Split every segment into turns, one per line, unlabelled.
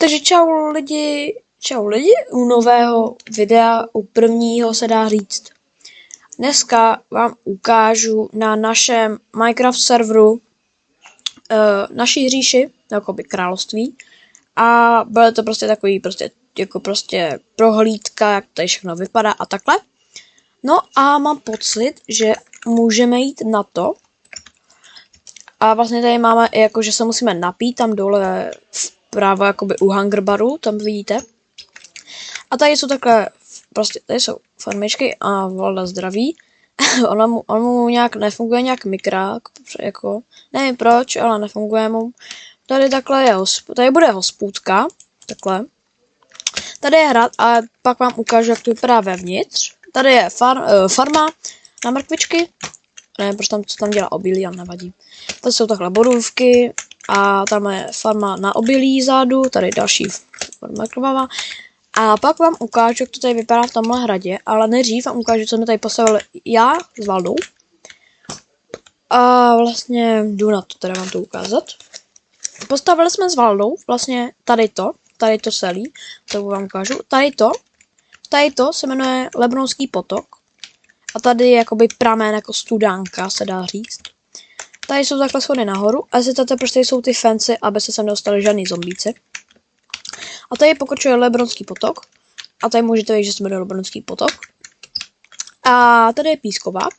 Takže čau lidi, u nového videa, u prvního se dá říct. Dneska vám ukážu na našem Minecraft serveru naší říši, jakoby království. A bude to prostě takový prostě prohlídka, jak tady všechno vypadá a takhle. No a mám pocit, že můžeme jít na to. A vlastně tady máme, že se musíme napít tam dole vpravo, jakoby u Hungerbaru, tam vidíte. A tady jsou takhle, prostě tady jsou farmičky a Valda zdraví. on mu nějak nefunguje nějak mikrák, jako, nevím proč, ale nefunguje mu. Tady takhle je, tady bude hospůdka, takhle. Tady je hrad a pak vám ukážu, jak to vypadá vevnitř. Tady je farma na mrkvičky. Ne, proč co tam dělá obilí, ale nevadí. Tady jsou takhle borůvky a tam je farma na obilí zádu, tady další farma krvavá. A pak vám ukážu, jak to tady vypadá v tomhle hradě, ale nejdřív vám ukážu, co jsme tady postavili já s Valdou. A vlastně jdu na to, teda vám to ukázat. Postavili jsme s Valdou vlastně tady to celý, to vám ukážu. Tady to se jmenuje Lebronský potok. A tady je jakoby pramen jako studánka, se dá říct. Tady jsou takhle schody nahoru a zjistáte, proč tady jsou ty fence, aby se sem nedostali žádný zombíci. A tady pokračuje Lebronský potok. A tady můžete vidět, že se jmenuje Lebronský potok. A tady je pískovák.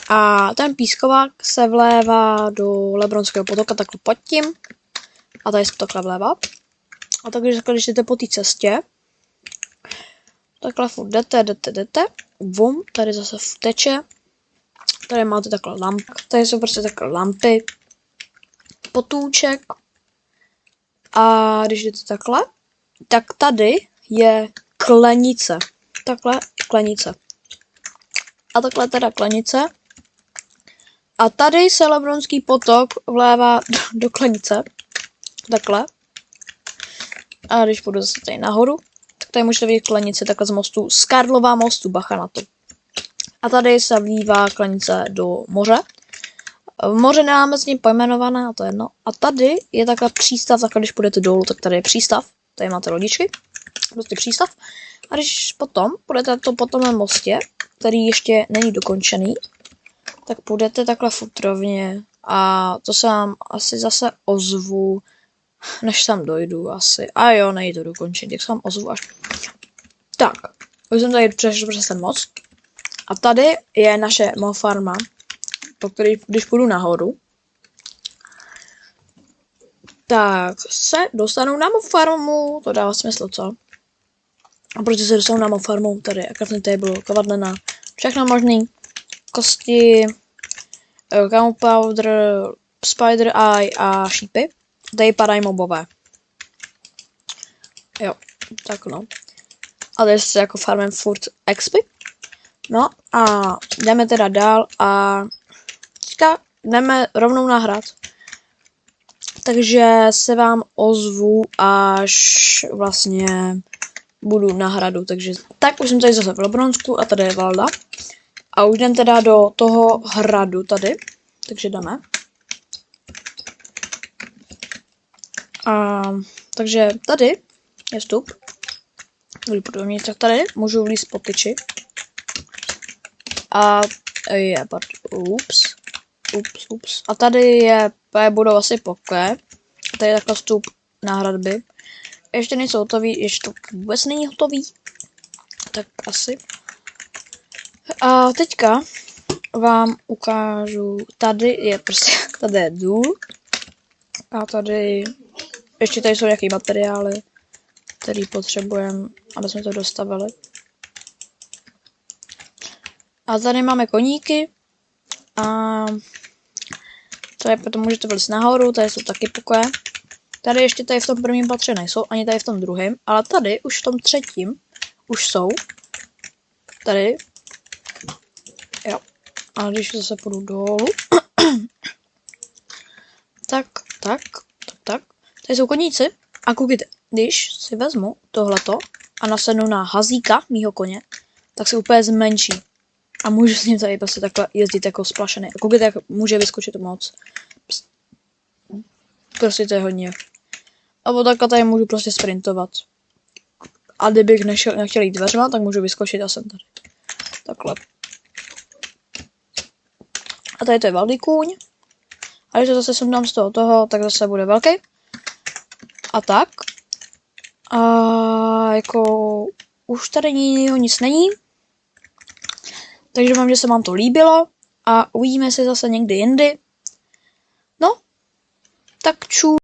A ten pískovák se vlévá do Lebronského potoka takhle pod tím. A tady se to takhle vlévá. A takže když jdete po té cestě, takhle furt jdete. Vum, tady zase teče. Tady máte takhle lampy. Tady jsou prostě takhle lampy. Potůček. A když jdete takhle, tak tady je klenice. Takhle klenice. A takhle teda klenice. A tady se Lebronský potok vlévá do klenice. Takhle. A když půjdu zase tady nahoru, tak tady můžete vidět klenici takhle z mostu. Z Karlova mostu, bacha na to. A tady se vlívá klenice do moře. Moře nemáme s ním pojmenované, a to je jedno. A tady je takhle přístav, takhle když půjdete dolů, tak tady je přístav. Tady máte lodičky, prostě přístav. A když potom půjdete po tomhle mostě, který ještě není dokončený, tak půjdete takhle futrovně a to se vám asi zase ozvu, než tam dojdu asi. A jo, nejde to dokončit, tak se vám ozvu až. Tak, už jsem tady přešel přes ten most. A tady je naše farma, po který, když půjdu nahoru, tak se dostanu na mou farmu, to dává smysl, co? A proč se dostanu na mou farmu? Tady je crafting table, kavadlena, všechno možný, kosti, gunpowder, spider eye a šípy. Tady padají mobové. Jo, tak no. A tady se jako farmem furt expy. No a jdeme teda dál a teďka jdeme rovnou na hrad. Takže se vám ozvu, až vlastně budu na hradu. Takže tak už jsem tady zase v Lebronsku a tady je Valda. A už jdem teda do toho hradu tady. Takže jdeme. Takže tady je vstup. Když půjdu dovnitř, tak tady můžu vlízt po tyči. A ups. A tady budou asi pokoje. Tady je takhle vstup na hradby. Ještě nejsou hotový, ještě to vůbec není hotový. Tak asi. A teďka vám ukážu, tady je důl. A tady ještě tady jsou nějaké materiály, které potřebujeme, aby jsme to dostavili. A tady máme koníky. A tady potom můžete vylít nahoru, tady jsou taky pokoje. Tady ještě tady v tom prvním patře nejsou, ani tady v tom druhém, ale tady už v tom třetím už jsou. Tady. Jo. A když zase půjdu dolů. tak. Tady jsou koníci. A koukejte, když si vezmu tohleto a nasednu na hazíka mýho koně, tak se úplně zmenší. A můžu s ním tady prostě takhle jezdit jako splašený. A koukejte, jak může vyskočit moc. Prostě to je hodně. A takhle tady můžu prostě sprintovat. A kdybych nechtěl jít dveřma, tak můžu vyskočit a jsem tady. Takhle. A tady to je velký kůň. A když to zase sundám z toho, tak zase bude velký. A tak. A jako už tady nic není. Takže doufám, že se vám to líbilo. A uvidíme se zase někdy jindy. No, tak čus.